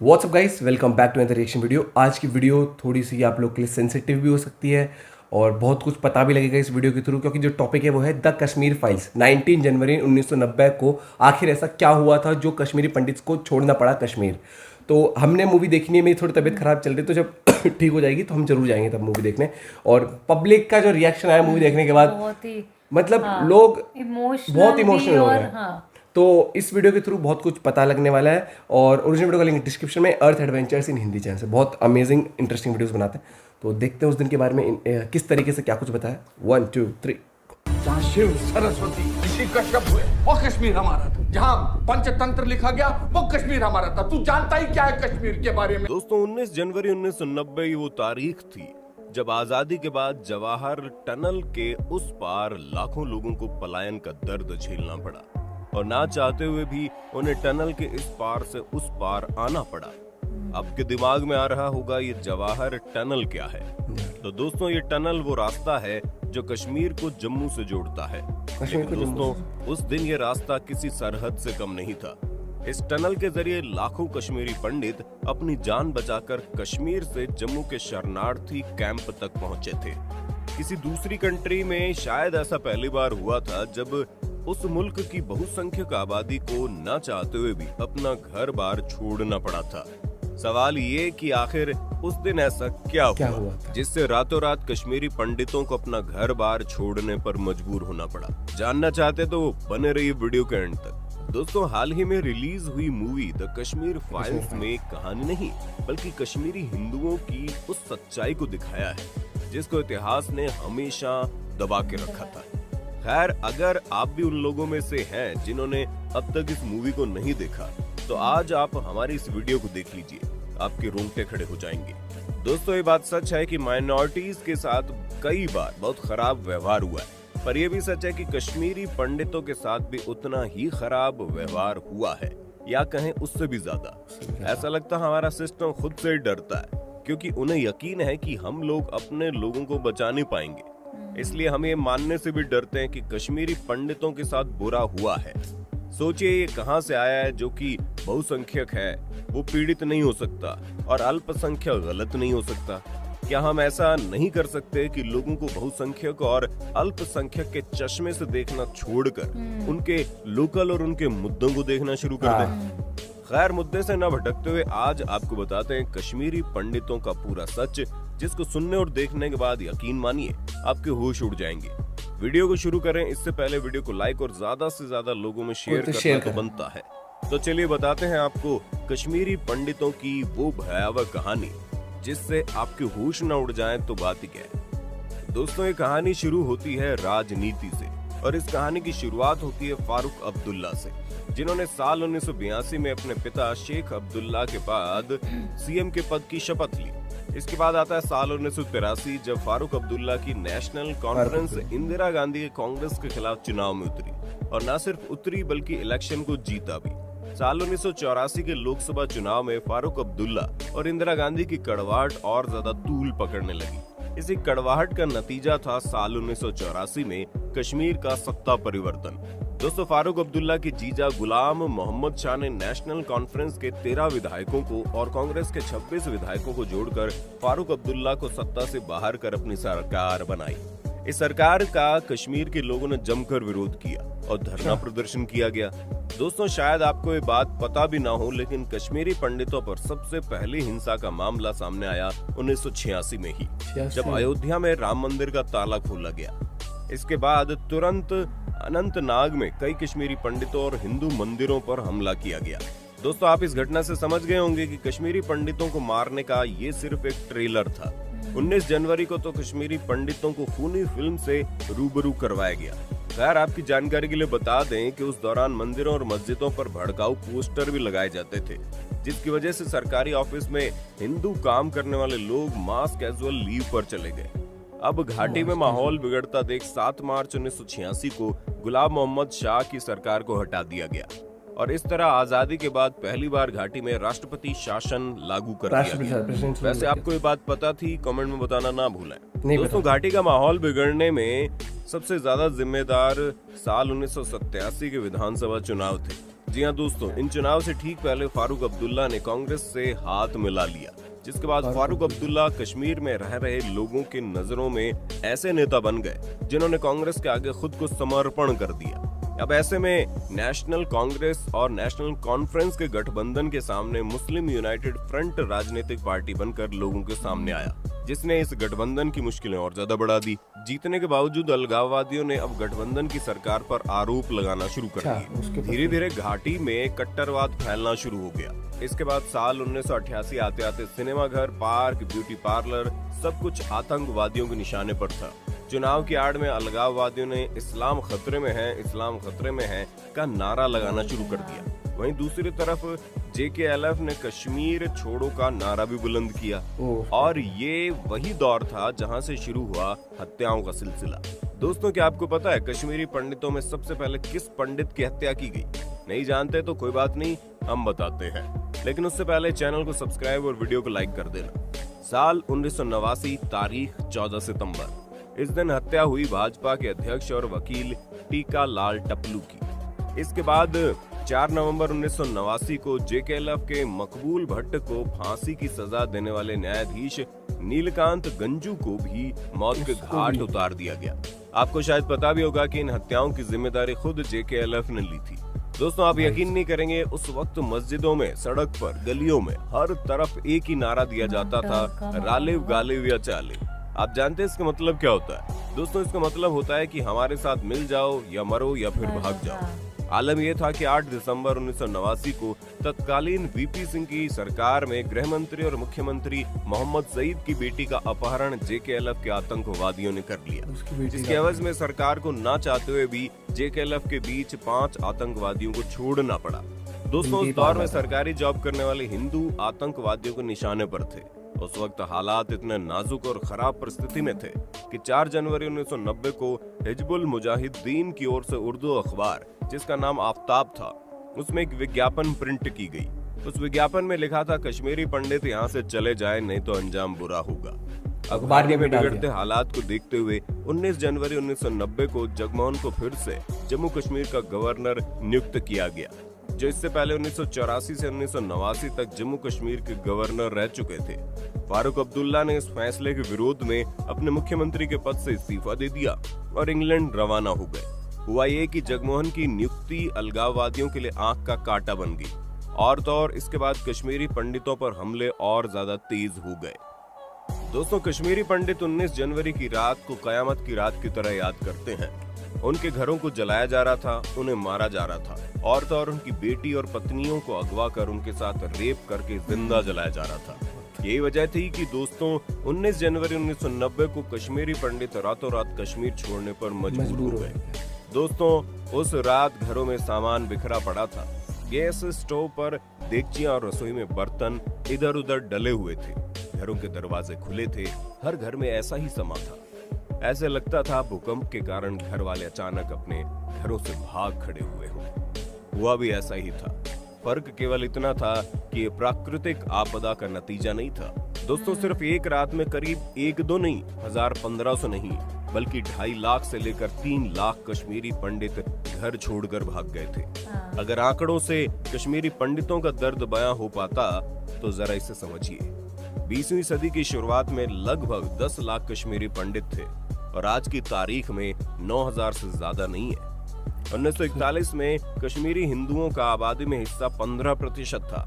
WhatsApp guys, welcome back to another reaction video. आज की video थोड़ी सी आप लोग के लिए सेंसिटिव भी हो सकती है और बहुत कुछ पता भी लगेगा इस वीडियो के थ्रू, क्योंकि जो टॉपिक है वो है द कश्मीर फाइल्स। 19 जनवरी 1990 को आखिर ऐसा क्या हुआ था जो कश्मीरी पंडित्स को छोड़ना पड़ा कश्मीर। तो हमने मूवी देखनी है, मेरी थोड़ी तबीयत खराब चल रही है, तो जब ठीक हो जाएगी तो हम जरूर जाएंगे तब मूवी देखने। और पब्लिक का जो रिएक्शन आया मूवी देखने के बाद, बहुत ही मतलब हाँ, लोग बहुत इमोशनल भी इमोशनल हो रहे और हैं। हाँ। तो इस वीडियो के थ्रू बहुत कुछ पता लगने वाला है और ओरिजिनल वीडियो का लिंक डिस्क्रिप्शन में, अर्थ एडवेंचर्स इन हिंदी चैनल से बहुत अमेजिंग इंटरेस्टिंग वीडियोस बनाते हैं। तो देखते हैं उस दिन के बारे में किस तरीके से क्या कुछ बताया। 1 2 3। जहाँ शिव सरस्वती ऋषि कश्यप हुए वो कश्मीर हमारा था। जहाँ पंचतंत्र लिखा गया वो कश्मीर हमारा था। तू जानता ही क्या है कश्मीर के बारे में? दोस्तों, 19 जनवरी 1990 वो तारीख थी जब आजादी के बाद जवाहर टनल के उस पार लाखों लोगों को पलायन का दर्द झेलना पड़ा और ना चाहते हुए भी उन्हें टनल के इस पार से उस पार आना पड़ा। आपके दिमाग में आ रहा होगा ये जवाहर टनल क्या है? तो दोस्तों, ये टनल वो रास्ता है जो कश्मीर को जम्मू से जोड़ता है। लेकिन दोस्तों, उस दिन ये रास्ता किसी सरहद से कम नहीं था। इस टनल के जरिए लाखों कश्मीरी पंडित अपनी जान बचाकर कश्मीर से जम्मू के शरणार्थी कैंप तक पहुंचे थे। किसी दूसरी कंट्री में शायद ऐसा पहली बार हुआ था जब उस मुल्क की बहुसंख्यक आबादी को न चाहते हुए भी अपना घर बार छोड़ना पड़ा था। सवाल ये कि आखिर उस दिन ऐसा क्या हुआ जिससे रातों रात कश्मीरी पंडितों को अपना घर बार छोड़ने पर मजबूर होना पड़ा। जानना चाहते तो बने रहिए वीडियो के एंड तक। दोस्तों, हाल ही में रिलीज हुई मूवी द कश्मीर फाइल्स में कहानी नहीं बल्कि कश्मीरी हिंदुओं की उस सच्चाई को दिखाया है जिसको इतिहास ने हमेशा दबा के रखा था। खैर, अगर आप भी उन लोगों में से हैं जिन्होंने अब तक इस मूवी को नहीं देखा तो आज आप हमारी इस वीडियो को देख लीजिए, आपके रोंगटे खड़े हो जाएंगे। दोस्तों, ये बात सच है कि माइनॉरिटीज के साथ कई बार बहुत खराब व्यवहार हुआ है, पर यह भी सच है कि कश्मीरी पंडितों के साथ भी उतना ही खराब व्यवहार हुआ है, या कहें उससे भी ज्यादा। ऐसा लगता है हमारा सिस्टम खुद से ही डरता है, क्योंकि उन्हें यकीन है कि हम लोग अपने लोगों को बचा नहीं पाएंगे। इसलिए हम ये मानने से भी डरते हैं कि कश्मीरी पंडितों के साथ बुरा हुआ है। सोचिए, ये कहां से आया है जो कि बहुसंख्यक है वो पीड़ित नहीं हो सकता और अल्पसंख्यक गलत नहीं हो सकता? क्या हम ऐसा नहीं कर सकते कि लोगों को बहुसंख्यक और अल्पसंख्यक के चश्मे से देखना छोड़कर उनके लोकल और उनके मुद्दों को देखना शुरू कर दें? खैर, मुद्दे से न भटकते हुए आज आपको बताते हैं कश्मीरी पंडितों का पूरा सच, जिसको सुनने और देखने के बाद यकीन मानिए आपके होश उड़ जाएंगे। वीडियो को शुरू करें इससे पहले वीडियो को लाइक और ज्यादा से ज्यादा लोगों में शेयर करना तो बनता है। तो चलिए बताते हैं आपको कश्मीरी पंडितों की वो भयावह कहानी जिससे आपके होश न उड़ जाएं तो बात ही क्या है। दोस्तों, ये कहानी शुरू होती है राजनीति से और इस कहानी की शुरुआत होती है फारूक अब्दुल्ला से, जिन्होंने साल 1982 में अपने पिता शेख अब्दुल्ला के बाद सीएम के पद की शपथ ली। इसके बाद आता है साल 1983 जब फारूक अब्दुल्ला की नेशनल कॉन्फ्रेंस इंदिरा गांधी के कांग्रेस के खिलाफ चुनाव में उतरी और न सिर्फ उतरी बल्कि इलेक्शन को जीता भी। साल 1984 के लोकसभा चुनाव में फारूक अब्दुल्ला और इंदिरा गांधी की कड़वाहट और ज्यादा तूल पकड़ने लगी। इसी कड़वाहट का नतीजा था साल 1984 में कश्मीर का सत्ता परिवर्तन। दोस्तों, फारूक अब्दुल्ला के जीजा गुलाम मोहम्मद शाह ने नेशनल कॉन्फ्रेंस के 13 विधायकों को और कांग्रेस के 26 विधायकों को जोड़कर फारूक अब्दुल्ला को सत्ता से बाहर कर अपनी सरकार बनाई। इस सरकार का कश्मीर के लोगों ने जमकर विरोध किया और धरना प्रदर्शन किया गया। दोस्तों, शायद आपको ये बात पता भी ना हो, लेकिन कश्मीरी पंडितों पर सबसे पहले हिंसा का मामला सामने आया 1986 में ही, जब अयोध्या में राम मंदिर का ताला खोला गया। इसके बाद तुरंत अनंतनाग में कई कश्मीरी पंडितों और हिंदू मंदिरों पर हमला किया गया। दोस्तों, आप इस घटना से समझ गए होंगे कि कश्मीरी पंडितों को मारने का ये सिर्फ एक ट्रेलर था। 19 जनवरी को तो कश्मीरी पंडितों को खूनी फिल्म से रूबरू करवाया गया। खैर, आपकी जानकारी के लिए बता दें कि उस दौरान मंदिरों और मस्जिदों पर भड़काऊ पोस्टर भी लगाए जाते थे, जिसकी वजह से सरकारी ऑफिस में हिंदू काम करने वाले लोग मास कैजुअल लीव पर चले गए। अब घाटी में माहौल बिगड़ता देख 7 मार्च 1986 को गुलाम मोहम्मद शाह की सरकार को हटा दिया गया और इस तरह आजादी के बाद पहली बार घाटी में राष्ट्रपति शासन लागू कर दिया गया। वैसे आपको ये बात पता थी? कमेंट में बताना ना भूलें। दोस्तों, घाटी का माहौल बिगड़ने में सबसे ज्यादा जिम्मेदार साल 1987 के विधानसभा चुनाव थे, जी हाँ दोस्तों, इन चुनाव से ठीक पहले फारूक अब्दुल्ला ने कांग्रेस से हाथ मिला लिया, जिसके बाद फारूक अब्दुल्ला कश्मीर में रह रहे लोगों के नजरों में ऐसे नेता बन गए जिन्होंने कांग्रेस के आगे खुद को समर्पण कर दिया। अब ऐसे में नेशनल कांग्रेस और नेशनल कॉन्फ्रेंस के गठबंधन के सामने मुस्लिम यूनाइटेड फ्रंट राजनीतिक पार्टी बनकर लोगों के सामने आया, जिसने इस गठबंधन की मुश्किलें और ज्यादा बढ़ा दी। जीतने के बावजूद अलगाववादियों ने अब गठबंधन की सरकार पर आरोप लगाना शुरू कर दिए। धीरे धीरे घाटी में कट्टरवाद फैलना शुरू हो गया। इसके बाद साल 1988 आते आते सिनेमा घर, पार्क, ब्यूटी पार्लर सब कुछ आतंकवादियों के निशाने पर था। चुनाव की आड़ में अलगाववादियों ने इस्लाम खतरे में है, इस्लाम खतरे में है का नारा लगाना शुरू कर दिया। वहीं दूसरी तरफ JKLF ने कश्मीर छोड़ो का नारा भी बुलंद किया और ये वही दौर था जहां से शुरू हुआ हत्याओं का सिलसिला। दोस्तों, क्या आपको पता है कश्मीरी पंडितों में सबसे पहले किस पंडित की हत्या की गई? नहीं जानते तो कोई बात नहीं, हम बताते हैं, लेकिन उससे पहले चैनल को सब्सक्राइब और वीडियो को लाइक कर देना। साल 1989, तारीख 14 सितंबर। इस दिन हत्या हुई भाजपा के अध्यक्ष और वकील टीका लाल टपलू की। इसके बाद 4 नवंबर 1989 को JKLF के मकबूल भट्ट को फांसी की सजा देने वाले न्यायाधीश नीलकांत गंजू को भी मौत के घाट उतार दिया गया। आपको शायद पता भी होगा कि इन हत्याओं की जिम्मेदारी खुद JKLF ने ली थी। दोस्तों, आप यकीन नहीं करेंगे, उस वक्त मस्जिदों में, सड़क पर, गलियों में हर तरफ एक ही नारा दिया जाता था, रालिव गालिव या चालिव। आप जानते हैं इसका मतलब क्या होता है? दोस्तों, इसका मतलब होता है कि हमारे साथ मिल जाओ या मरो या फिर भाग जाओ। आलम यह था कि 8 दिसंबर 1989 को तत्कालीन VP सिंह की सरकार में गृह मंत्री और मुख्यमंत्री मोहम्मद सईद की बेटी का अपहरण JKLF के आतंकवादियों ने कर लिया, जिसके एवज में सरकार को ना चाहते हुए भी JKLF के बीच 5 आतंकवादियों को छोड़ना पड़ा। दोस्तों, उस दौर में सरकारी जॉब करने वाले हिंदू आतंकवादियों के निशाने पर थे। उस वक्त हालात इतने नाजुक और खराब परिस्थिति में थे कि 4 जनवरी 1990 को हिजबुल मुजाहिदीन की ओर से उर्दू अखबार, जिसका नाम आफ्ताब था, उसमें एक विज्ञापन प्रिंट की गई। उस विज्ञापन में लिखा था, कश्मीरी पंडित यहाँ से चले जाए नहीं तो अंजाम बुरा होगा। अखबार में बिगड़ते हालात को देखते हुए 19 जनवरी 1990 को जगमोहन को फिर से जम्मू कश्मीर का गवर्नर नियुक्त किया गया, जो इससे पहले 1984 से 1989 तक जम्मू कश्मीर के गवर्नर रह चुके थे। फारूक अब्दुल्ला ने इस फैसले के विरोध में अपने मुख्यमंत्री के पद से इस्तीफा दे दिया और इंग्लैंड रवाना हो गए। हुआ ये कि जगमोहन की नियुक्ति अलगाववादियों के लिए आंख का कांटा बन गई, और तो और इसके बाद कश्मीरी पंडितों पर हमले और ज्यादा तेज हो गए। दोस्तों, कश्मीरी पंडित 19 जनवरी की रात को कयामत की रात की तरह याद करते हैं। उनके घरों को जलाया जा रहा था, उन्हें मारा जा रहा था, और तो और उनकी बेटी और पत्नियों को अगवा कर उनके साथ रेप करके जिंदा जलाया जा रहा था। यही वजह थी कि दोस्तों 19 जनवरी 1990 को कश्मीरी पंडित रातों रात कश्मीर छोड़ने पर मजबूर हो गए। दोस्तों, उस रात घरों में सामान बिखरा पड़ा था। गैस स्टोव पर देगचियां और रसोई में बर्तन इधर उधर डले हुए थे। घरों के दरवाजे खुले थे। हर घर में ऐसा ही समा था। ऐसे लगता था भूकंप के कारण घर वाले अचानक अपने घरों से भाग खड़े हुए हों। हुआ भी ऐसा ही था। फर्क केवल इतना था कि ये प्राकृतिक आपदा का नतीजा नहीं था। दोस्तों, सिर्फ एक रात में करीब 1-2 नहीं, 1000-1500 नहीं, बल्कि 2.5 लाख से लेकर 3 लाख कश्मीरी पंडित घर छोड़कर भाग गए थे। अगर आंकड़ों से कश्मीरी पंडितों का दर्द बयां हो पाता तो जरा इसे समझिए। 20वीं सदी की शुरुआत में लगभग 10 लाख कश्मीरी पंडित थे और आज की तारीख में 9000 से ज्यादा नहीं है। 1941 में कश्मीरी हिंदुओं का आबादी में हिस्सा 15% था।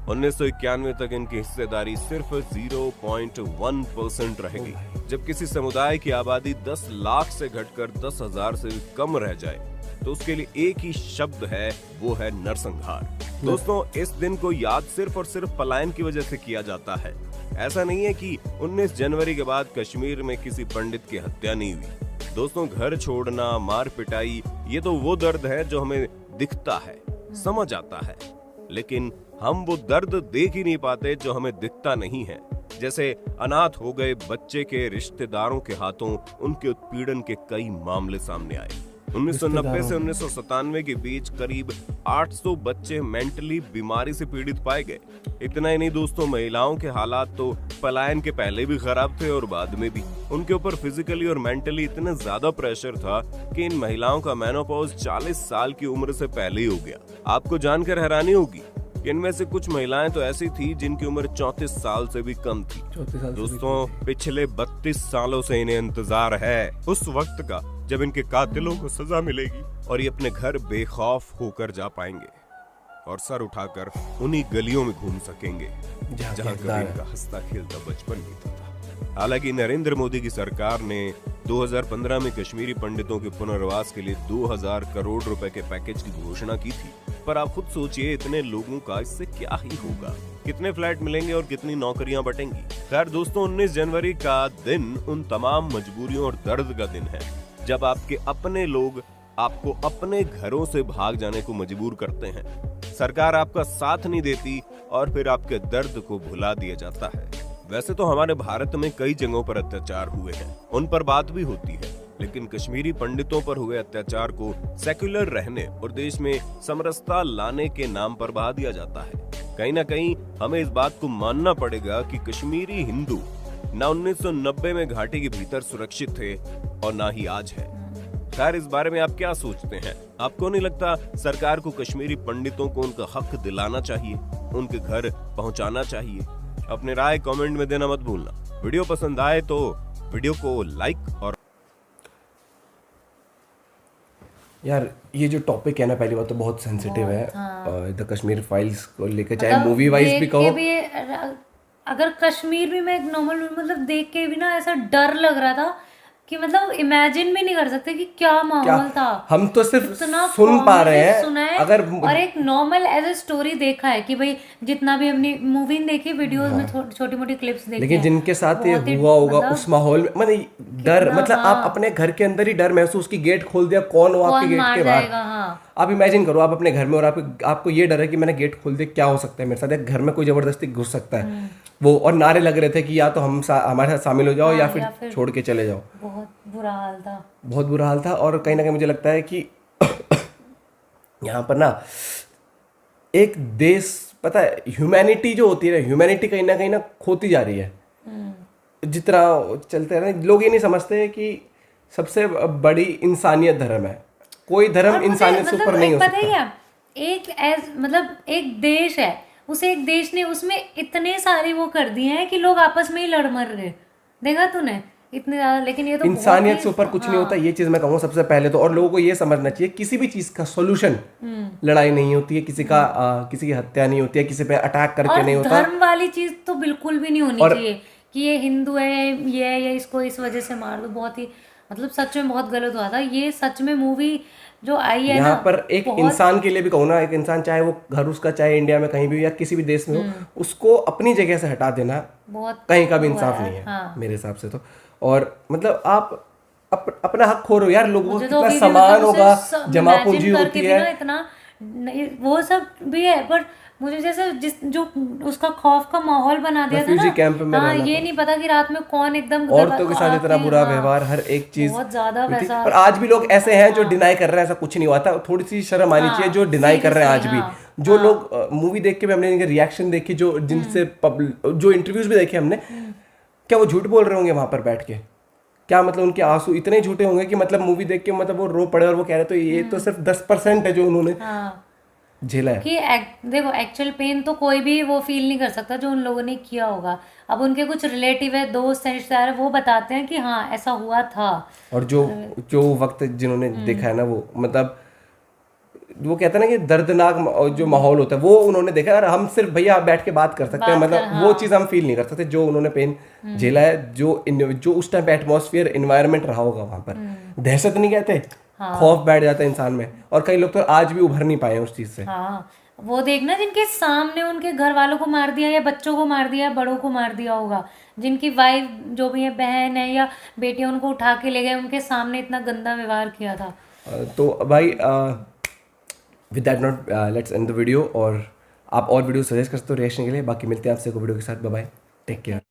1991 तक इनकी हिस्सेदारी सिर्फ 0.1% रह गई। जब किसी समुदाय की आबादी 10 लाख से घटकर 10,000 से कम रह जाए तो उसके लिए एक ही शब्द है, वो है नरसंहार। दोस्तों, इस दिन को याद सिर्फ और सिर्फ पलायन की वजह से किया जाता है। ऐसा नहीं है कि 19 जनवरी के बाद कश्मीर में किसी पंडित की हत्या नहीं हुई। दोस्तों, घर छोड़ना, मार पिटाई, ये तो वो दर्द है जो हमें दिखता है, समझ आता है, लेकिन हम वो दर्द देख ही नहीं पाते जो हमें दिखता नहीं है। जैसे अनाथ हो गए बच्चे के रिश्तेदारों के हाथों उनके उत्पीड़न के कई मामले सामने आए। 1990 से 1997 के बीच करीब 800 बच्चे मेंटली बीमारी से पीड़ित पाए गए। इतना ही नहीं दोस्तों, महिलाओं के हालात तो पलायन के पहले भी खराब थे और बाद में भी। उनके ऊपर फिजिकली और मेंटली इतना ज्यादा प्रेशर था कि इन महिलाओं का मेनोपॉज 40 साल की उम्र से पहले ही हो गया। आपको जानकर हैरानी होगी, इनमें से कुछ महिलाएं तो ऐसी थी जिनकी उम्र 34 साल से भी कम थी। दोस्तों, पिछले 32 सालों से इन्हें इंतजार है उस वक्त का जब इनके कातिलों को सजा मिलेगी और ये अपने घर बेखौफ होकर जा पाएंगे और सर उठाकर उन्हीं गलियों में घूम सकेंगे जहां कभी इनका हंसता खेलता बचपन बीता था। हालांकि नरेंद्र मोदी की सरकार ने 2015 में कश्मीरी पंडितों के पुनर्वास के लिए 2000 करोड़ रुपए के पैकेज की घोषणा की थी, पर आप खुद सोचिए इतने लोगों का इससे क्या ही होगा, कितने फ्लैट मिलेंगे और कितनी नौकरियां बटेंगी। खैर दोस्तों, 19 जनवरी का दिन उन तमाम मजबूरियों और दर्द का दिन है जब आपके अपने लोग आपको अपने घरों से भाग जाने को मजबूर करते हैं, सरकार आपका साथ नहीं देती और फिर आपके दर्द को भुला दिया जाता है। वैसे तो हमारे भारत में कई जगहों पर अत्याचार हुए हैं, उन पर बात भी होती है, लेकिन कश्मीरी पंडितों पर हुए अत्याचार को सेक्युलर रहने और देश में समरसता लाने के नाम पर बहा दिया जाता है। कहीं ना कहीं हमें इस बात को मानना पड़ेगा कि कश्मीरी हिंदू न 1990 में घाटी के भीतर सुरक्षित थे और ना ही आज है। खैर, इस बारे में आप क्या सोचते हैं? आपको नहीं लगता सरकार को कश्मीरी पंडितों को उनका हक दिलाना चाहिए, उनके घर पहुंचाना चाहिए? अपनी राय कमेंट में देना मत भूलना। वीडियो पसंद आए तो वीडियो को लाइक और यार ये जो टॉपिक है ना, पहली बात तो बहुत सेंसिटिव है। द कश्मीर फाइल्स को लेकर, चाहे मूवी वाइज भी कहो, अगर कश्मीर भी मैं एक नॉर्मल मतलब देख के भी ना ऐसा डर लग रहा था कि मतलब इमेजिन भी नहीं कर सकते कि क्या माहौल था। हम तो सिर्फ सुन पा रहे हैं, सुना है अगर और एक नॉर्मल एज ए स्टोरी देखा है कि भाई जितना भी हमने मूवी देखी, वीडियोस में छोटी मोटी क्लिप्स देखी, लेकिन जिनके साथ ये हुआ होगा उस माहौल में, मतलब डर, मतलब आप अपने घर के अंदर ही डर महसूस की गेट खोल दिया, कौन हो आपके गेट के बाहर। आप इमेजिन करो, आप अपने घर में और आपको ये डर है कि मैंने गेट खोल दिया, क्या हो सकता है मेरे साथ, घर में कोई जबरदस्ती घुस सकता है वो, और नारे लग रहे थे कि या तो हमारे साथ शामिल हो जाओ या फिर छोड़ के चले जाओ। बहुत बुरा हाल था, बहुत बुरा हाल था। और कहीं ना कहीं मुझे लगता है कि यहाँ पर ना एक देश, पता है, ह्यूमैनिटी जो होती है, ह्यूमैनिटी कहीं ना खोती जा रही है। जितना चलते हैं ना, लोग ये नहीं समझते कि सबसे बड़ी इंसानियत धर्म है। कोई धर्म इंसानियत से ऊपर नहीं हो सकता। मतलब एक देश है, उसे एक देश ने उसमें इतने सारे वो कर दिए हैं कि लोग आपस में ही लड़ मर रहे, देखा तूने इतने ज्यादा। लेकिन ये तो इंसानियत से ऊपर कुछ नहीं होता, ये चीज मैं कहूँगा सबसे पहले तो। और लोगों को ये समझना चाहिए, किसी भी चीज का सोल्यूशन लड़ाई नहीं होती है, किसी की हत्या नहीं होती है, किसी पे अटैक करके नहीं होता। धर्म वाली चीज तो बिल्कुल भी नहीं होनी चाहिए कि ये हिंदू है, ये है, या इसको इस वजह से मार दो। बहुत ही मतलब सच में बहुत गलत हुआ था ये। सच में मूवी जो आई है यहाँ पर एक इंसान के लिए भी कहूँ ना, एक इंसान चाहे वो घर उसका, चाहे इंडिया में कहीं भी या किसी भी देश में हो, उसको अपनी जगह से हटा देना बहुत कहीं का भी इंसाफ नहीं है मेरे हिसाब से तो। और मतलब आप अपना हक खो रहे हो यार। लोगों का कितना सामान होगा, जमा पूंजी होती है, इतना वो सब भी है, पर मुझे जैसे जो उसका खौफ का माहौल बना दिया था ना, कैंप में ये नहीं पता कि रात में कौन एकदम औरतों के साथ इतना बुरा व्यवहार, हर एक चीज बहुत ज्यादा वैसा। पर आज भी लोग ऐसे हैं जो डिनाई कर रहे हैं, ऐसा कुछ नहीं हुआ था। थोड़ी सी शर्म आनी चाहिए जो डिनाई कर रहे हैं आज भी। जो लोग मूवी देख के भी हमने इनके रिएक्शन देखे, जो जिनसे जो इंटरव्यूज भी देखे हमने, क्या वो झूठ बोल रहे होंगे वहां पर बैठ के? क्या मतलब उनके आंसू इतने झूठे होंगे कि मतलब मूवी देख के मतलब वो रो पड़े और वो कह रहे तो ये तो सिर्फ 10% है जो उन्होंने झेला है। कि देखो एक्चुअल पेन तो कोई भी वो फील नहीं कर सकता जो उन लोगों ने किया होगा। अब उनके कुछ रिलेटिव है, दोस्त हैं, रिश्तेदार है, वो बताते हैं कि हाँ ऐसा हुआ था। और जो वक्त जिन्होंने देखा है ना, वो मतलब वो कहते हैं ना कि दर्दनाक जो माहौल होता है वो उन्होंने देखा। और हम सिर्फ भैया आप बैठ के बात कर सकते हैं, मतलब वो चीज़ हम फील नहीं कर सकते जो उन्होंने पेन झेला है, जो उस टाइम पे एटमॉस्फेयर एनवायरनमेंट रहा होगा वहाँ पर। दहशत नहीं कहते, खौफ बैठ जाता है इंसान में। और कई लोग तो आज भी उभर नहीं पाए उस चीज़ से। वो देखना जिनके सामने उनके घर वालों को मार दिया, या बच्चों को मार दिया, बड़ों को मार दिया होगा, जिनकी वाइफ जो भी है, बहन है या बेटियां, उनको उठा के ले गए, उनके सामने इतना गंदा व्यवहार किया था। तो भाई with that note let's end the video. और आप और वीडियो सजेस्ट कर सकते हो रिएक्शन के लिए। बाकी मिलते हैं आपसे को वीडियो के साथ। Bye bye, take care.